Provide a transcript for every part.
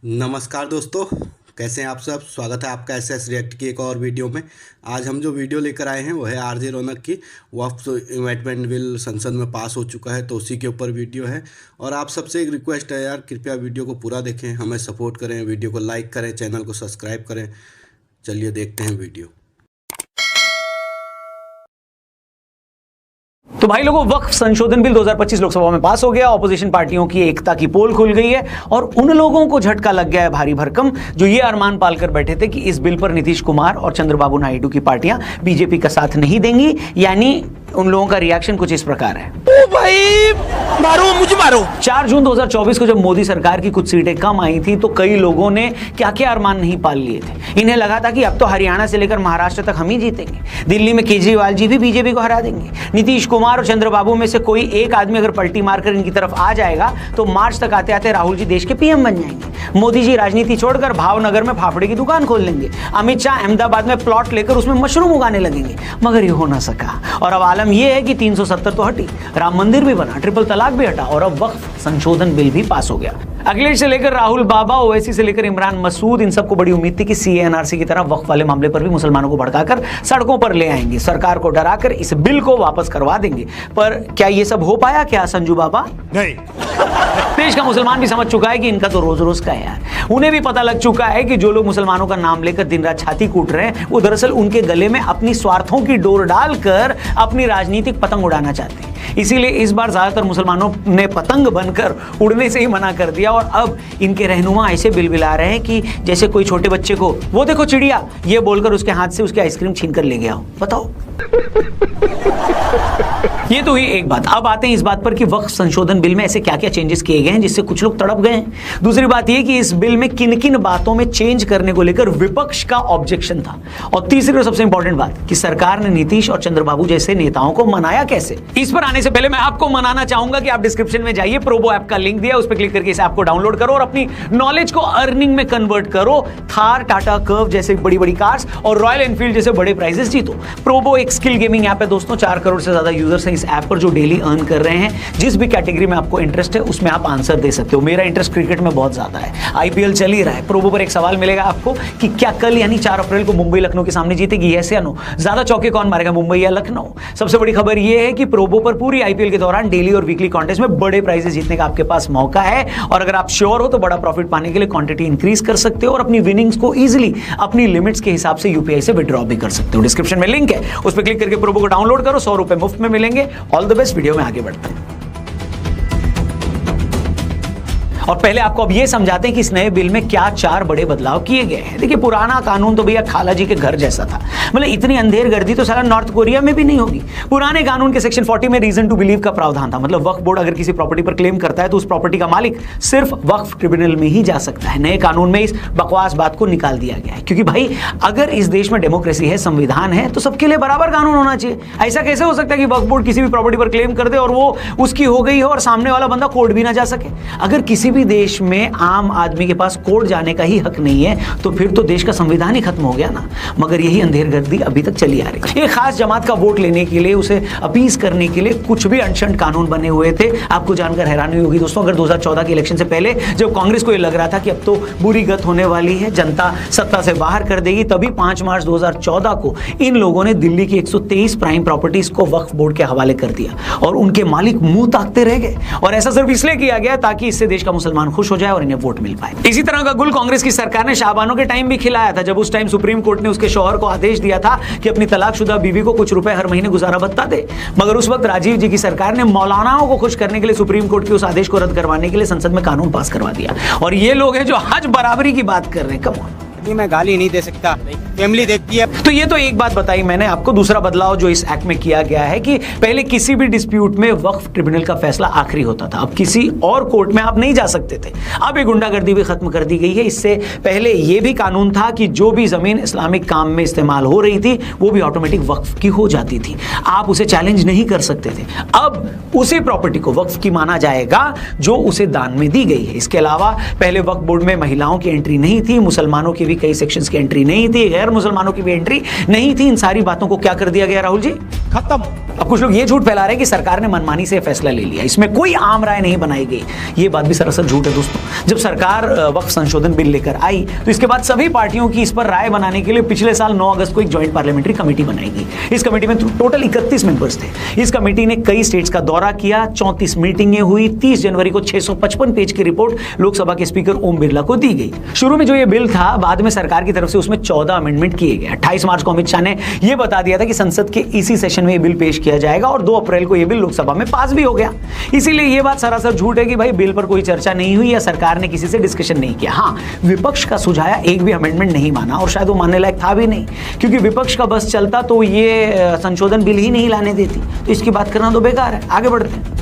नमस्कार दोस्तों, कैसे हैं आप सब। स्वागत है आपका एस रिएक्ट की एक और वीडियो में। आज हम जो वीडियो लेकर आए हैं वो है आरजे रौनक की वक्फ इन्वेस्टमेंट बिल संसद में पास हो चुका है, तो उसी के ऊपर वीडियो है। और आप सबसे एक रिक्वेस्ट है यार, कृपया वीडियो को पूरा देखें, हमें सपोर्ट करें, वीडियो को लाइक करें, चैनल को सब्सक्राइब करें। चलिए देखते हैं वीडियो। तो भाई लोगों, वक्फ संशोधन बिल 2025 लोकसभा में पास हो गया। ऑपोजिशन पार्टियों की एकता की पोल खुल गई है और उन लोगों को झटका लग गया है भारी भरकम, जो ये अरमान पालकर बैठे थे कि इस बिल पर नीतीश कुमार और चंद्रबाबू नायडू की पार्टियां बीजेपी का साथ नहीं देंगी। यानी उन लोगों का रिएक्शन कुछ इस प्रकार है। ओ भाई मारो, मुझे मारो। 4 जून 2024 को जब मोदी सरकार की कुछ सीटें कम आई थी तो कई लोगों ने क्या क्या अरमान नहीं पाल लिए थे। इन्हें लगा था कि अब तो हरियाणा से लेकर महाराष्ट्र तक हम ही जीतेंगे, दिल्ली में केजरीवाल जी भी बीजेपी को हरा देंगे, नीतीश कुमार और चंद्रबाबू में से कोई एक आदमी अगर पलटी मारकर इनकी तरफ आ जाएगा तो मार्च तक आते आते राहुल जी देश के पीएम बन जाएंगे, मोदी जी राजनीति छोड़कर भावनगर में फाफड़े की दुकान खोल लेंगे, अमित शाह अहमदाबाद में प्लॉट लेकर उसमें मशरूम उगाने लगेंगे। मगर ये हो ना सका और अब आलम यह है कि 370 तो हटी, राम मंदिर भी बना, ट्रिपल तलाक भी हटा और अब वक्फ संशोधन बिल भी पास हो गया। अखिलेश से लेकर राहुल बाबा, ओवैसी से लेकर इमरान मसूद, इन सबको बड़ी उम्मीद थी कि सीए एनआरसी की तरह वक्फ वाले मामले पर भी मुसलमानों को भड़काकर सड़कों पर ले आएंगे, सरकार को डराकर इस बिल को वापस करवा देंगे। पर क्या ये सब हो पाया क्या संजू बाबा? नहीं। देश का मुसलमान भी समझ चुका है कि इनका तो रोज रोज का है यार। उन्हें भी पता लग चुका है कि जो लोग मुसलमानों का नाम लेकर दिन रात छाती कूट रहे हैं वो दरअसल उनके गले में अपनी स्वार्थों की डोर डालकर अपनी राजनीतिक पतंग उड़ाना चाहते हैं। इसीलिए इस बार ज्यादातर मुसलमानों ने पतंग बनकर उड़ने से ही मना कर दिया और अब इनके रहनुमा ऐसे बिलबिला रहे हैं कि जैसे कोई छोटे बच्चे को वो देखो चिड़िया ये बोलकर उसके हाथ से उसकी आइसक्रीम छीन कर ले गया हो। बताओ। ये तो ही एक बात। अब आते हैं इस बात पर कि वक्फ संशोधन बिल में ऐसे क्या क्या चेंजेस किए गए हैं जिससे कुछ लोग तड़प गए हैं। दूसरी बात यह कि इस बिल में किन किन बातों में चेंज करने को लेकर विपक्ष का ऑब्जेक्शन था। और तीसरी और सबसे इंपॉर्टेंट बात कि सरकार ने नीतीश और चंद्रबाबू जैसे नेताओं को मनाया कैसे। इस पर आने से पहले मैं आपको मनाना चाहूंगा कि आप डिस्क्रिप्शन में जाइए, प्रोबो ऐप का लिंक दिया, उस पर क्लिक करके इस ऐप को डाउनलोड करो और अपनी नॉलेज को अर्निंग में कन्वर्ट करो। थार, टाटा कर्व जैसे बड़ी बड़ी कार्स और रॉयल एनफील्ड जैसे बड़े प्राइजेस जीतो। प्रोबो एक स्किल गेमिंग ऐप है दोस्तों। 4 करोड़ से ज्यादा यूजर्स हैं इस ऐप पर जो डेली अर्न कर रहे हैं। जिस भी कैटेगरी में आपको इंटरेस्ट है उसमें आप आंसर दे सकते हो। मेरा इंटरेस्ट क्रिकेट में बहुत ज्यादा है, आईपीएल चल ही रहा है। प्रोबो पर एक सवाल मिलेगा आपको कि क्या कल यानी 4 अप्रैल को मुंबई लखनऊ के सामने जीतेगी, यस या नो। ज्यादा चौके कौन मारेगा, मुंबई या लखनऊ। सबसे बड़ी खबर यह है कि प्रोबो पर पूरी आईपीएल के दौरान डेली और वीकली कॉन्टेस्ट में बड़े प्राइजेस जीतने का आपके पास मौका है। और अगर आप श्योर हो तो बड़ा प्रॉफिट पाने के लिए क्वांटिटी इंक्रीज कर सकते हो और अपनी विनिंग्स को इजीली अपनी लिमिट्स के हिसाब से यूपीआई से विड्रॉ भी कर सकते हो। डिस्क्रिप्शन में लिंक है, उस पर क्लिक करके प्रोबो को डाउनलोड करो, 100 रुपए मुफ्त में मिलेंगे। All the best. वीडियो में आगे बढ़ते हैं और पहले आपको अब ये समझाते हैं कि इस नए बिल में क्या 4 बड़े बदलाव किए गए हैं। देखिए, पुराना कानून तो भैया खाला जी के घर जैसा था। मतलब इतनी अंधेरगर्दी तो साला नॉर्थ कोरिया में भी नहीं होगी। पुराने कानून के सेक्शन 40 में रीजन टू बिलीव का प्रावधान था। मतलब वक्फ बोर्ड अगर किसी प्रॉपर्टी पर क्लेम करता है तो उस प्रॉपर्टी का मालिक सिर्फ वक्फ ट्रिब्यूनल में ही जा सकता है। नए कानून में इस बकवास बात को निकाल दिया गया है, क्योंकि भाई अगर इस देश में डेमोक्रेसी है, संविधान है, तो सबके लिए बराबर कानून होना चाहिए। ऐसा कैसे हो सकता है कि वक्फ बोर्ड किसी भी प्रॉपर्टी पर क्लेम कर दे और वो उसकी हो गई हो और सामने वाला बंदा कोर्ट भी ना जा सके। अगर किसी भी देश में आम आदमी के पास कोर्ट जाने का ही हक नहीं है तो फिर तो देश का संविधान ही खत्म हो गया ना। मगर यही अंधेरगर्दी अभी तक चली आ रही है। एक खास जमात का वोट लेने के लिए, उसे अपीस करने के लिए कुछ भी अनशन कानून बने हुए थे। आपको जानकर हैरानी होगी दोस्तों, अगर 2014 के इलेक्शन से पहले जब कांग्रेस को यह लग रहा था कि अब तो बुरी गत होने वाली है, जनता सत्ता से बाहर कर देगी, तभी 5 मार्च 2014 को इन लोगों ने दिल्ली की 123 प्राइम प्रॉपर्टीज को वक्फ बोर्ड के हवाले कर दिया और उनके मालिक मुंह ताकते रह गए। और ऐसा सिर्फ इसलिए किया गया ताकि इससे देश का मुसलमान खुश हो जाए और इन्हें वोट मिल पाए। इसी तरह का गुल कांग्रेस की सरकार ने शाहबानो के टाइम भी खिलाया था, जब उस टाइम सुप्रीम कोर्ट ने उसके शौहर को आदेश दिया था कि अपनी तलाकशुदा बीवी को कुछ रुपए हर महीने गुजारा भत्ता दे। मगर उस वक्त राजीव जी की सरकार ने मौलानाओं को खुश करने के लिए सुप्रीम कोर्ट के उस आदेश को रद्द करवाने के लिए संसद में कानून पास करवा दिया। और ये लोग हैं जो हज बराबरी की बात कर रहे हैं। कम मैं गाली नहीं दे सकता, फैमिली देखती है। तो ये तो एक बात बताई मैंने आपको। दूसरा बदलाव जो इस एक्ट में किया गया है कि पहले किसी भी डिस्प्यूट में वक्फ ट्रिब्यूनल का फैसला आखिरी होता था, अब किसी और कोर्ट में आप नहीं जा सकते थे। अब ये गुंडागर्दी भी खत्म कर दी गई है। इससे पहले ये भी कानून था कि जो भी जमीन इस्लामिक काम में इस्तेमाल हो रही थी वो भी ऑटोमेटिक वक्फ की हो जाती थी, आप उसे चैलेंज नहीं कर सकते थे। अब उसी प्रॉपर्टी को वक्फ की माना जाएगा जो उसे दान में दी गई है। इसके अलावा पहले वक्फ बोर्ड में महिलाओं की एंट्री नहीं थी, मुसलमानों की भी कई सेक्शंस की एंट्री नहीं थी, गैर मुसलमानों की भी एंट्री नहीं थी। इन सारी बातों को क्या कर दिया गया राहुल जी? खत्म। अब कुछ लोग ये झूठ फैला रहे हैं कि सरकार ने मनमानी से फैसला ले लिया, इसमें कोई आम राय नहीं बनाई गई। ये बात भी सरासर झूठ है दोस्तों। जब सरकार वक्फ संशोधन बिल लेकर आई तो इसके बाद सभी पार्टियों की इस पर राय बनाने के लिए पिछले साल 9 अगस्त को एक ज्वाइंट पार्लियामेंट्री कमेटी बनाई गई। इस कमेटी में टोटल 31 मेंबर्स थे। इस कमेटी ने कई स्टेट्स का दौरा किया, 34 मीटिंगें हुई। 30 जनवरी को 655 पेज की रिपोर्ट लोकसभा के स्पीकर ओम बिरला को दी गई। शुरू में जो ये बिल था, बाद में सरकार की तरफ से उसमें 14 अमेंडमेंट किए गए। 28 मार्च को अमित शाह ने यह बता दिया था कि संसद के इसी सेशन में यह बिल पेश किया जाएगा और 2 अप्रैल को यह बिल लोकसभा में पास भी हो गया। इसीलिए यह बात सरासर झूठ है कि भाई बिल पर कोई चर्चा नहीं हुई या सरकार ने किसी से डिस्कशन नहीं किया। हाँ, विपक्ष का सुझाया एक भी अमेंडमेंट नहीं माना और शायद वो मानने लायक था भी नहीं, क्योंकि विपक्ष का बस चलता तो ये संशोधन बिल ही नहीं लाने देती। तो इसकी बात करना तो बेकार है। आगे बढ़ते हैं।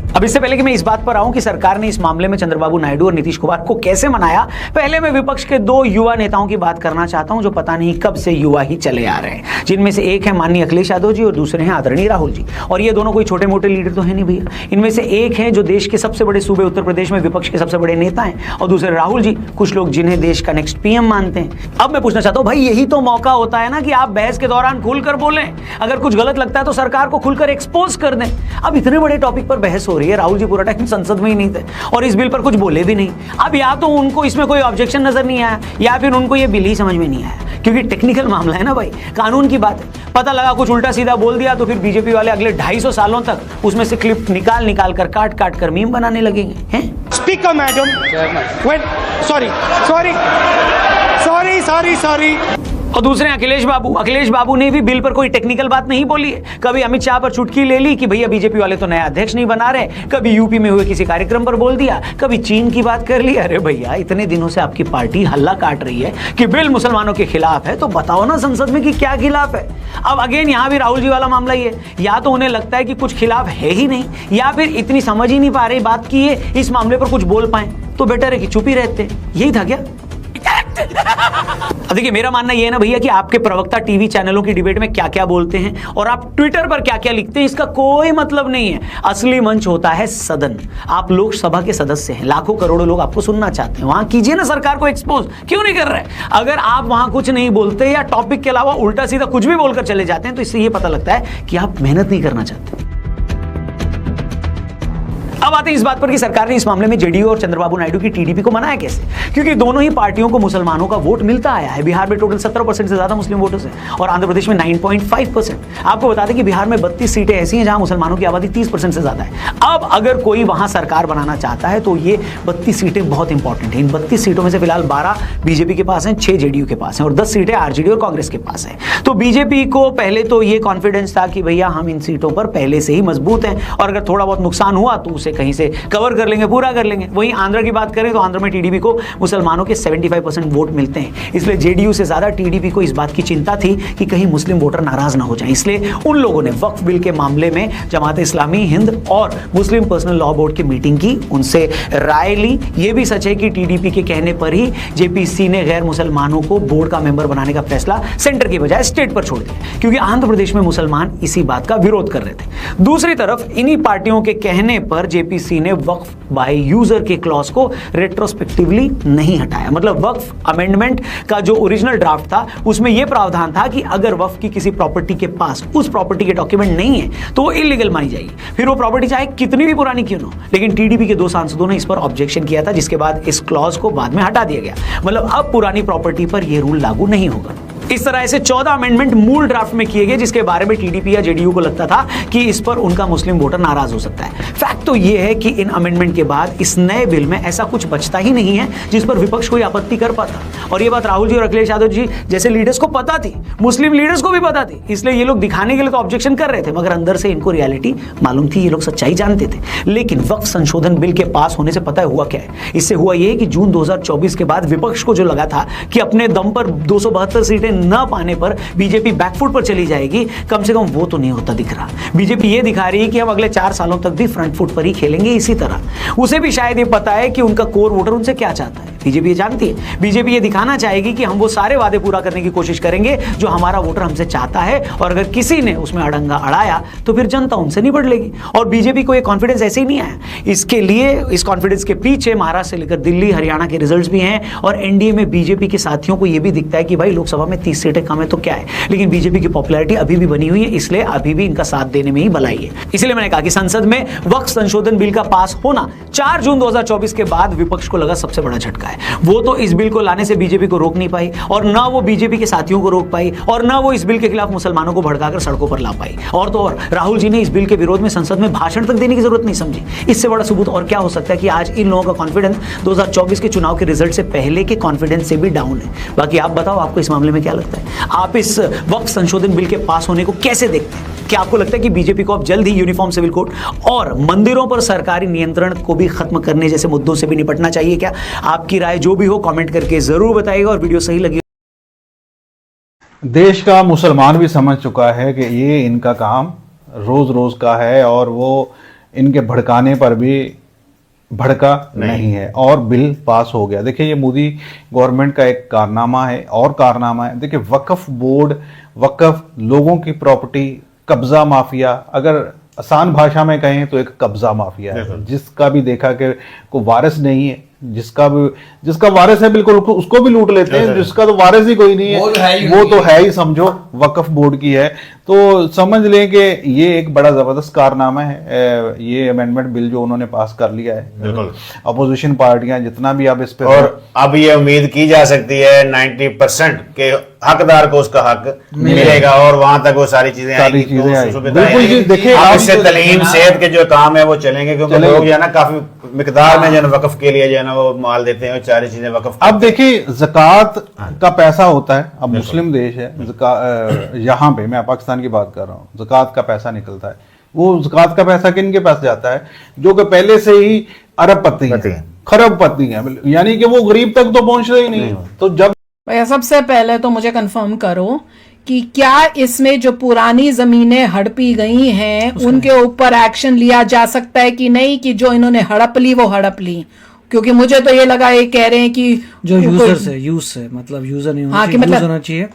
अब इससे पहले कि मैं इस बात पर आऊं कि सरकार ने इस मामले में चंद्रबाबू नायडू और नीतीश कुमार को कैसे मनाया, पहले मैं विपक्ष के 2 युवा नेताओं की बात करना चाहता हूं जो पता नहीं कब से युवा ही चले आ रहे हैं, जिनमें से एक है माननीय अखिलेश यादव जी और दूसरे हैं आदरणीय राहुल जी। और ये दोनों कोई छोटे मोटे लीडर तो है नहीं भैया। इनमें से एक है जो देश के सबसे बड़े सूबे उत्तर प्रदेश में विपक्ष के सबसे बड़े नेता हैं और दूसरे राहुल जी, कुछ लोग जिन्हें देश का नेक्स्ट पीएम मानते हैं। अब मैं पूछना चाहता हूं, भाई यही तो मौका होता है ना कि आप बहस के दौरान खुलकर बोलें। अगर कुछ गलत लगता है तो सरकार को खुलकर एक्सपोज कर दें। अब इतने बड़े टॉपिक पर बहस हो रही है, राहुल जी पूरा टाइम संसद में ही नहीं थे और इस बिल पर कुछ बोले भी नहीं। अब या तो उनको इसमें कोई ऑब्जेक्शन नजर नहीं आया या फिर उनको ये बिल ही समझ में नहीं आया, क्योंकि टेक्निकल मामला है ना भाई, कानून की बात है। पता लगा कुछ उल्टा सीधा बोल दिया तो फिर बीजेपी वाले अगले 250 सालों तक उसमें से क्लिप निकाल कर काट कर मीम बनाने लगेंगे हैं। Speaker madam, wait, sorry. और दूसरे अखिलेश बाबू ने भी बिल पर कोई टेक्निकल बात नहीं बोली है। कभी अमित शाह पर चुटकी ले ली कि भैया बीजेपी वाले तो नया अध्यक्ष नहीं बना रहे, कभी यूपी में हुए किसी कार्यक्रम पर बोल दिया, कभी चीन की बात कर ली। अरे भैया, इतने दिनों से आपकी पार्टी हल्ला काट रही है कि बिल मुसलमानों के खिलाफ है, तो बताओ ना संसद में कि क्या खिलाफ है। अब अगेन यहाँ भी राहुल जी वाला मामला ही है, या तो उन्हें लगता है कि कुछ खिलाफ है ही नहीं या फिर इतनी समझ ही नहीं पा रही बात की है इस मामले पर कुछ बोल पाए, तो बेटर है कि चुप ही रहते। यही था क्या? अब देखिए, मेरा मानना यह है ना भैया कि आपके प्रवक्ता टीवी चैनलों की डिबेट में क्या क्या बोलते हैं और आप ट्विटर पर क्या क्या लिखते हैं, इसका कोई मतलब नहीं है। असली मंच होता है सदन। आप लोकसभा के सदस्य हैं, लाखों करोड़ों लोग आपको सुनना चाहते हैं। वहां कीजिए ना सरकार को एक्सपोज, क्यों नहीं कर रहे? अगर आप वहां कुछ नहीं बोलते या टॉपिक के अलावा उल्टा सीधा कुछ भी बोलकर चले जाते हैं तो इससे यह पता लगता है कि आप मेहनत नहीं करना चाहते। अब आते हैं इस बात पर कि सरकार ने इस मामले में जेडीयू और चंद्रबाबू नायडू की टीडीपी को मनाया कैसे, क्योंकि दोनों ही पार्टियों को मुसलमानों का वोट मिलता आया है। बिहार में टोटल 17% से ज्यादा मुस्लिम वोटर्स हैं और आंध्र प्रदेश में 9.5%। आपको बता दें कि बिहार में 32 सीटें ऐसी हैं जहां मुसलमानों की आबादी 30% से ज्यादा है। अब अगर कोई वहां सरकार बनाना चाहता है तो ये 32 सीटें बहुत इंपॉर्टेंट है। इन 32 सीटों में से फिलहाल 12 बीजेपी के पास हैं, 6 जेडीयू के पास हैं और 10 सीटें आरजेडी और कांग्रेस के पास हैं। तो बीजेपी को पहले तो ये कॉन्फिडेंस था कि भैया हम इन सीटों पर पहले से ही मजबूत हैं और अगर थोड़ा बहुत नुकसान हुआ तो उसे कहीं से कवर कर लेंगे, पूरा कर लेंगे। वहीं आंध्र की बात करें तो आंध्र में टीडीपी को मुसलमानों के 75% वोट मिलते हैं, इसलिए जेडीयू से ज्यादा टीडीपी को इस बात की चिंता थी कि कहीं मुस्लिम वोटर नाराज ना हो जाएं। इसलिए उन लोगों ने वक्फ बिल के मामले में जमात इस्लामी हिंद और मुस्लिम पर्सनल लॉ बोर्ड की मीटिंग की, उनसे राय ली। यह भी सच है कि टीडीपी के कहने पर ही जेपीसी ने गैर मुसलमानों को बोर्ड का मेंबर बनाने का फैसला सेंटर की बजाय स्टेट पर छोड़ दिया, क्योंकि आंध्र प्रदेश में मुसलमान इसी बात का विरोध कर रहे थे। दूसरी तरफ इन्हीं पार्टियों के कहने पर जेपीसी ने वक्फ बाय यूजर के क्लॉज को रेट्रोस्पेक्टिवली नहीं हटाया। मतलब वक्फ अमेंडमेंट का जो ओरिजिनल ड्राफ्ट था उसमें यह प्रावधान था कि अगर वक्फ की किसी प्रॉपर्टी के पास उस प्रॉपर्टी के डॉक्यूमेंट नहीं है तो वो इलीगल मानी जाएगी, फिर वो प्रॉपर्टी चाहे कितनी भी पुरानी क्यों ना हो। लेकिन टीडीपी के 2 सांसदों ने इस पर ऑब्जेक्शन किया था, जिसके बाद इस क्लॉज को बाद में हटा दिया गया। मतलब अब पुरानी प्रॉपर्टी पर यह रूल लागू नहीं होगा। इस तरह से 14 अमेंडमेंट मूल ड्राफ्ट में किए गए, जिसके बारे में टीडीपी या जेडीयू को लगता था कि इस पर उनका मुस्लिम वोटर नाराज हो सकता है। फैक्ट तो यह है कि इन अमेंडमेंट के बाद इस नए बिल में ऐसा कुछ बचता ही नहीं है जिस पर विपक्ष कोई आपत्ति कर पाता। और यह बात राहुल जी और अखिलेश यादव जी जैसे लीडर्स को पता थी, मुस्लिम लीडर्स को भी पता थी, इसलिए ये लोग दिखाने के लिए तो ऑब्जेक्शन कर रहे थे, मगर अंदर से इनको रियलिटी मालूम थी, ये लोग सच्चाई जानते थे। लेकिन वक्फ संशोधन बिल के पास होने से पता है हुआ क्या है? इससे हुआ यह कि जून 2024 के बाद विपक्ष को जो लगा था कि अपने दम पर 272 सीटें न पाने पर बीजेपी बैकफुट पर चली जाएगी, कम से कम वो तो नहीं होता दिख रहा। बीजेपी ये दिखा रही है कि हम अगले 4 सालों तक भी फ्रंट फुट पर ही खेलेंगे इसी तरह। उसे भी शायद ये पता है कि उनका कोर वोटर उनसे क्या चाहता है। बीजेपी ये जानती है, बीजेपी ये दिखाना चाहेगी कि हम वो सारे वादे पूरा करने की कोशिश करेंगे जो हमारा वोटर हमसे चाहता है, और अगर किसी ने उसमें अड़ंगा अड़ाया तो फिर जनता उनसे निपट लेगी। और बीजेपी को ये कॉन्फिडेंस ऐसे ही नहीं आया, इसके लिए इस कॉन्फिडेंस के पीछे महाराष्ट्र से लेकर दिल्ली हरियाणा के रिजल्ट्स भी हैं, और एनडीए में बीजेपी के साथियों को यह भी दिखता है कि भाई लोकसभा में 30 सीटें कम है तो क्या है, लेकिन बीजेपी की पॉपुलैरिटी अभी भी बनी हुई है, इसलिए अभी भी इनका साथ देने में ही भलाई है। इसलिए मैंने कहा कि संसद में वक्फ संशोधन बिल का पास होना 4 जून 2024 के बाद विपक्ष को लगा सबसे बड़ा झटका है। वो तो इस बिल को लाने से बीजेपी को रोक नहीं पाई, और ना वो बीजेपी के साथियों को रोक पाई, और ना वो इस बिल के खिलाफ मुसलमानों को भड़काकर सड़कों पर ला पाई, और तो और राहुल जी ने इस बिल के विरोध में संसद में भाषण तक देने की जरूरत नहीं समझी। इससे बड़ा सबूत और क्या हो सकता है कि आज इन लोगों का कॉन्फिडेंस 2024 के चुनाव के रिजल्ट से पहले के कॉन्फिडेंस से भी डाउन है। बाकी आप बताओ, आपको इस मामले में क्या लगता है? आप इस वक्फ संशोधन बिल के पास होने को कैसे देखते हैं? क्या आपको लगता है कि बीजेपी को अब जल्द ही यूनिफॉर्म सिविल कोड और मंदिरों पर सरकारी नियंत्रण को भी खत्म करने जैसे मुद्दों से भी निपटना चाहिए क्या? आपकी राय जो भी हो कमेंट करके जरूर बताइएगा, और वीडियो सही लगी। देश का मुसलमान भी समझ चुका है कि ये इनका काम रोज रोज का है, और वो इनके भड़काने पर भी भड़का नहीं है, और बिल पास हो गया। देखिए, ये मोदी गवर्नमेंट का एक कारनामा है, और कारनामा है। देखिए, वक्फ बोर्ड, वक्फ लोगों की प्रॉपर्टी, कब्जा माफिया, अगर आसान भाषा में कहें तो एक कब्जा माफिया है, जिसका भी देखा कि को वारिस नहीं है, जिसका वारिस है बिल्कुल उसको भी लूट लेते हैं, जिसका तो वारिस ही कोई नहीं है वो तो है ही समझो वक्फ बोर्ड की है। तो समझ लें कि ये एक बड़ा जबरदस्त कारनामा है, ये अमेंडमेंट बिल जो उन्होंने पास कर लिया है। अपोजिशन पार्टियां जितना भी अब इस पे, और अब ये उम्मीद की जा सकती है 90% के हकदार को उसका हक मिलेगा, और वहां तक वो सारी चीजें आएंगी। देखिए, अब इससे तालीम, सेहत के जो काम है वो चलेंगे, क्योंकि लोग जो है ना काफी मिकदार में जो है वक्फ के लिए जो है ना वो माल देते हैं, सारी चीजें वक्फ। अब देखिए, ज़कात का पैसा होता है, अब मुस्लिम देश है, यहाँ पे मैं पाकिस्तान की बात कर रहा हूँ, ज़कात का पैसा निकलता है। वो ज़कात का पैसा किन के पास जाता है? जो कि पहले से ही अरबपति हैं, खरबपति हैं, यानी कि वो गरीब तक तो पहुंचते ही नहीं। तो जब भैया, सबसे पहले तो मुझे कंफर्म करो कि क्या इसमें जो पुरानी जमीनें हड़पी गई हैं उनके ऊपर एक्शन लिया जा सकता है कि नहीं, कि जो इन्होंने हड़प ली वो हड़प ली? क्योंकि मुझे तो ये लगा, ये कह रहे हैं कि जो यूज से मतलब यूजर नहीं होना चाहिए, यूज होना चाहिए।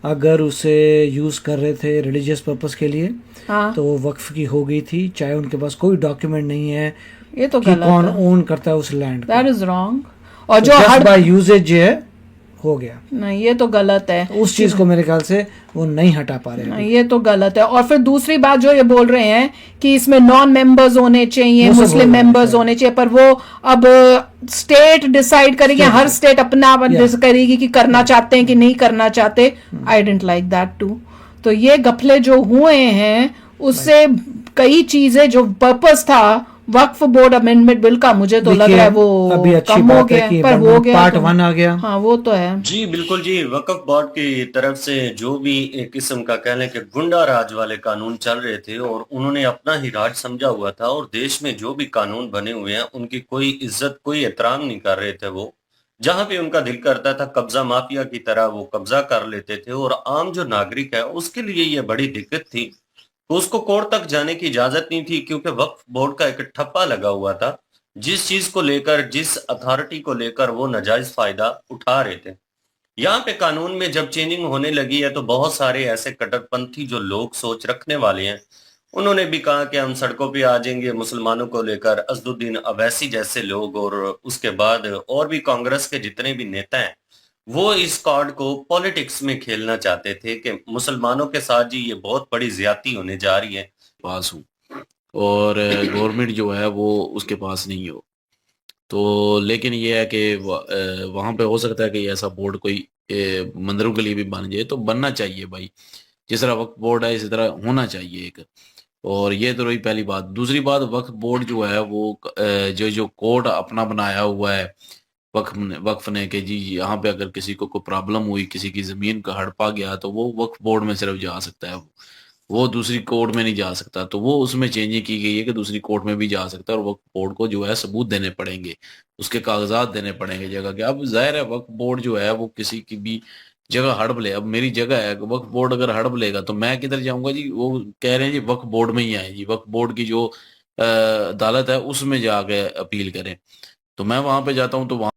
अगर उसे यूज कर रहे थे रिलीजियस पर्पस के लिए, तो वो वक्फ की हो गई थी, चाहे उनके पास कोई डॉक्यूमेंट नहीं है ये तो कि कौन ओन करता है उस लैंड। That is wrong. और जो जस्ट बाय यूजेज जो है हो गया, नहीं, ये तो गलत है। उस चीज को मेरे ख्याल से वो नहीं हटा पा रहे हैं। ये तो गलत है। और फिर दूसरी बात जो ये बोल रहे हैं कि इसमें नॉन मेंबर्स होने चाहिए, मुस्लिम मेंबर्स होने चाहिए, पर वो अब स्टेट डिसाइड करेगी, हर स्टेट अपना करेगी कि करना चाहते हैं कि नहीं करना चाहते। आई डेंट लाइक दैट टू। तो ये गफले जो हुए हैं उससे कई चीजें जो पर्पस था वक्फ बोर्ड अमेंडमेंट बिल का, मुझे तो लग रहा है वो अभी अच्छी कम हो बात है गया, कि पर हो गया पार्ट तो, 1 आ गया। हाँ वो तो है जी बिल्कुल जी। वक्फ बोर्ड की तरफ से जो भी एक किस्म का कह लें कि गुंडा राज वाले कानून चल रहे थे, और उन्होंने अपना ही राज समझा हुआ था, और देश में जो भी कानून बने हुए हैं उनकी कोई इज्जत, कोई एहतराम नहीं कर रहे थे। वो जहां पे उनका दिल करता था कब्जा माफिया की तरह वो कब्जा कर लेते थे, और आम जो नागरिक है उसके लिए ये बड़ी दिक्कत थी। तो उसको कोर्ट तक जाने की इजाजत नहीं थी, क्योंकि वक्फ बोर्ड का एक ठप्पा लगा हुआ था, जिस चीज को लेकर, जिस अथॉरिटी को लेकर वो नाजायज फायदा उठा रहे थे। यहाँ पे कानून में जब चेंजिंग होने लगी है तो बहुत सारे ऐसे कट्टरपंथी जो लोग सोच रखने वाले हैं, उन्होंने भी कहा कि हम सड़कों पे आ जाएंगे मुसलमानों को लेकर। असदुद्दीन अवैसी जैसे लोग, और उसके बाद और भी कांग्रेस के जितने भी नेता हैं, वो इस कार्ड को पॉलिटिक्स में खेलना चाहते थे कि मुसलमानों के साथ जी ये बहुत बड़ी ज्यादती होने जा रही है। पास हूँ और गवर्नमेंट जो है वो उसके पास नहीं हो, तो लेकिन ये है कि वहाँ पे हो सकता है कि ऐसा बोर्ड कोई मंदिरों के लिए भी बन जाए, तो बनना चाहिए भाई। जिस तरह वक्फ बोर्ड है इसी तरह होना चाहिए एक। और ये तो रही पहली बात। दूसरी बात, वक्फ बोर्ड जो है वो जो कोर्ट अपना बनाया हुआ है वक्फ ने कि जी यहाँ पे अगर किसी को कोई प्रॉब्लम हुई, किसी की जमीन का हड़पा गया, तो वो वक्फ बोर्ड में सिर्फ जा सकता है, वो दूसरी कोर्ट में नहीं जा सकता। तो वो उसमें चेंजिंग की गई है कि दूसरी कोर्ट में भी जा सकता है, और वक्फ बोर्ड को जो है सबूत देने पड़ेंगे, उसके कागजात देने पड़ेंगे जगह के। अब जाहिर है वक्फ बोर्ड जो है वो किसी की भी जगह हड़प ले। अब मेरी जगह है, वक्फ बोर्ड अगर हड़प लेगा तो मैं किधर जाऊंगा जी? वो कह रहे हैं जी वक्फ बोर्ड में ही आए जी, वक्फ बोर्ड की जो अदालत है उसमें जाके अपील करें। तो मैं वहां पे जाता हूँ तो वहां